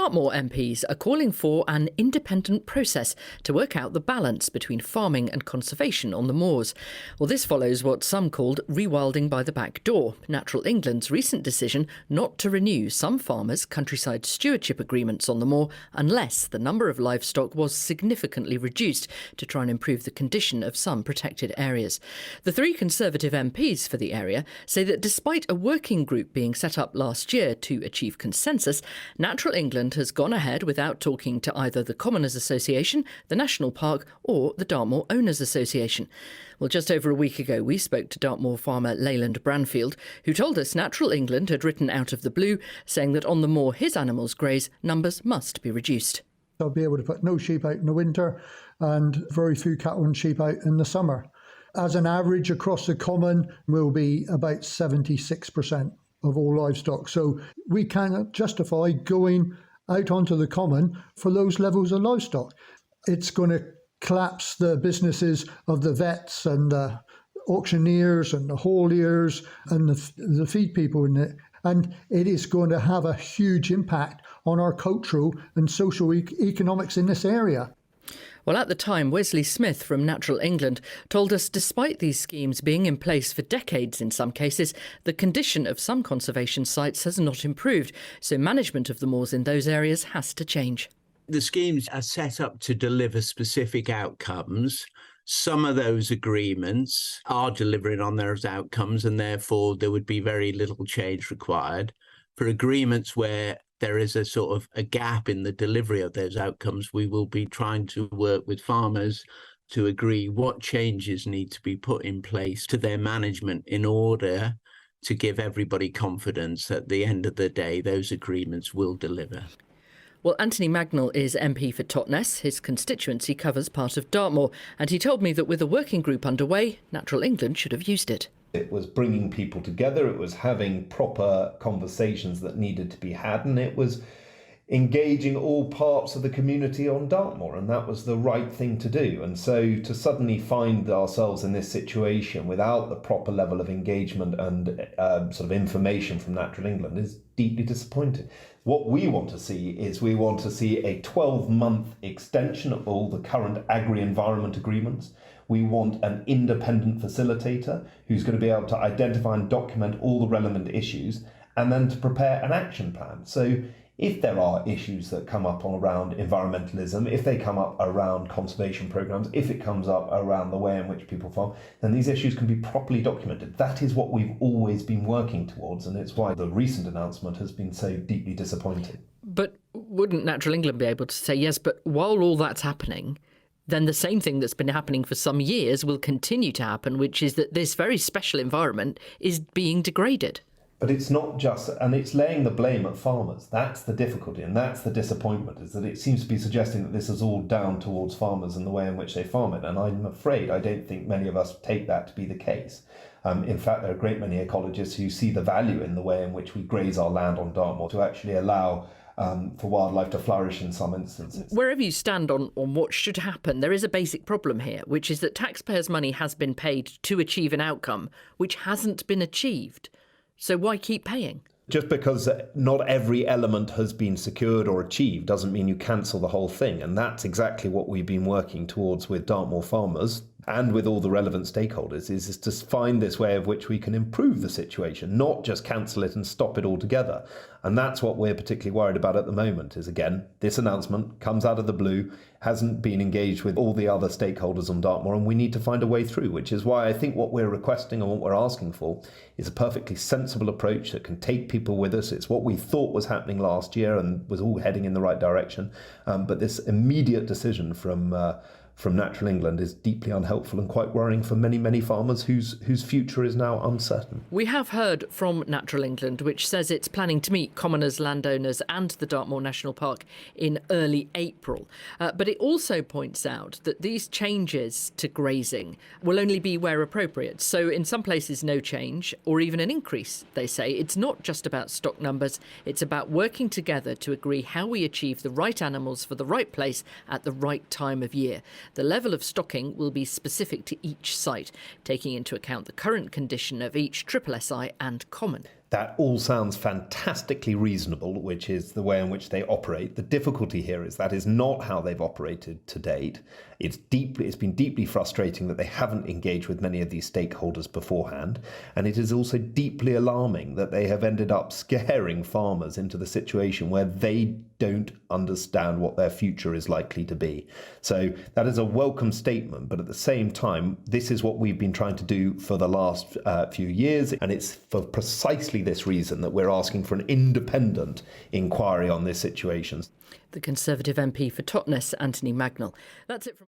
Dartmoor MPs are calling for an independent process to work out the balance between farming and conservation on the moors. Well, this follows what some called rewilding by the back door, Natural England's recent decision not to renew some farmers' countryside stewardship agreements on the moor unless the number of livestock was significantly reduced to try and improve the condition of some protected areas. The three Conservative MPs for the area say that despite a working group being set up last year to achieve consensus, Natural England has gone ahead without talking to either the Commoners Association, the National Park or the Dartmoor Owners Association. Well, just over a week ago, we spoke to Dartmoor farmer Leyland Branfield, who told us Natural England had written out of the blue, saying that on the moor his animals graze, numbers must be reduced. They'll be able to put no sheep out in the winter and very few cattle and sheep out in the summer. As an average across the common will be about 76% of all livestock. So we cannot justify going out onto the common for those levels of livestock. It's going to collapse the businesses of the vets and the auctioneers and the hauliers and the feed people in it. And it is going to have a huge impact on our cultural and social economics in this area. Well, at the time, Wesley Smith from Natural England told us despite these schemes being in place for decades in some cases, the condition of some conservation sites has not improved. So management of the moors in those areas has to change. The schemes are set up to deliver specific outcomes. Some of those agreements are delivering on those outcomes, and therefore there would be very little change required. For agreements where there is a sort of a gap in the delivery of those outcomes, we will be trying to work with farmers to agree what changes need to be put in place to their management in order to give everybody confidence that at the end of the day, those agreements will deliver. Well, Anthony Mangnall is MP for Totnes. His constituency covers part of Dartmoor, and he told me that with a working group underway, Natural England should have used it. It was bringing people together, it was having proper conversations that needed to be had, and it was engaging all parts of the community on Dartmoor, and that was the right thing to do. And so to suddenly find ourselves in this situation without the proper level of engagement and sort of information from Natural England is deeply disappointing. What we want to see is we want to see a 12-month extension of all the current agri-environment agreements. We want an independent facilitator who's going to be able to identify and document all the relevant issues and then to prepare an action plan. So if there are issues that come up around environmentalism, if they come up around conservation programs, if it comes up around the way in which people farm, then these issues can be properly documented. That is what we've always been working towards, and it's why the recent announcement has been so deeply disappointing. But wouldn't Natural England be able to say, yes, but while all that's happening, then the same thing that's been happening for some years will continue to happen, which is that this very special environment is being degraded? But it's not just, and it's laying the blame at farmers. That's the difficulty, and that's the disappointment, is that it seems to be suggesting that this is all down towards farmers and the way in which they farm it. And I'm afraid I don't think many of us take that to be the case. In fact, there are a great many ecologists who see the value in the way in which we graze our land on Dartmoor to actually allow for wildlife to flourish in some instances. Wherever you stand on what should happen, there is a basic problem here, which is that taxpayers' money has been paid to achieve an outcome which hasn't been achieved. So why keep paying? Just because not every element has been secured or achieved doesn't mean you cancel the whole thing. And that's exactly what we've been working towards with Dartmoor farmers and with all the relevant stakeholders, is to find this way of which we can improve the situation, not just cancel it and stop it altogether. And that's what we're particularly worried about at the moment, is again, this announcement comes out of the blue, hasn't been engaged with all the other stakeholders on Dartmoor, and we need to find a way through, which is why I think what we're requesting and what we're asking for is a perfectly sensible approach that can take people with us. It's what we thought was happening last year and was all heading in the right direction. But this immediate decision from Natural England is deeply unhelpful and quite worrying for many, many farmers whose future is now uncertain. We have heard from Natural England, which says it's planning to meet commoners, landowners and the Dartmoor National Park in early April. But it also points out that these changes to grazing will only be where appropriate. So in some places, no change or even an increase, they say. It's not just about stock numbers. It's about working together to agree how we achieve the right animals for the right place at the right time of year. The level of stocking will be specific to each site, taking into account the current condition of each SSSI and common. That all sounds fantastically reasonable, which is the way in which they operate. The difficulty here is that is not how they've operated to date. It's been deeply frustrating that they haven't engaged with many of these stakeholders beforehand. And it is also deeply alarming that they have ended up scaring farmers into the situation where they don't understand what their future is likely to be. So that is a welcome statement, but at the same time, this is what we've been trying to do for the last few years, and it's for precisely this reason that we're asking for an independent inquiry on this situation. The Conservative MP for Totnes, Anthony Mangnall. That's it from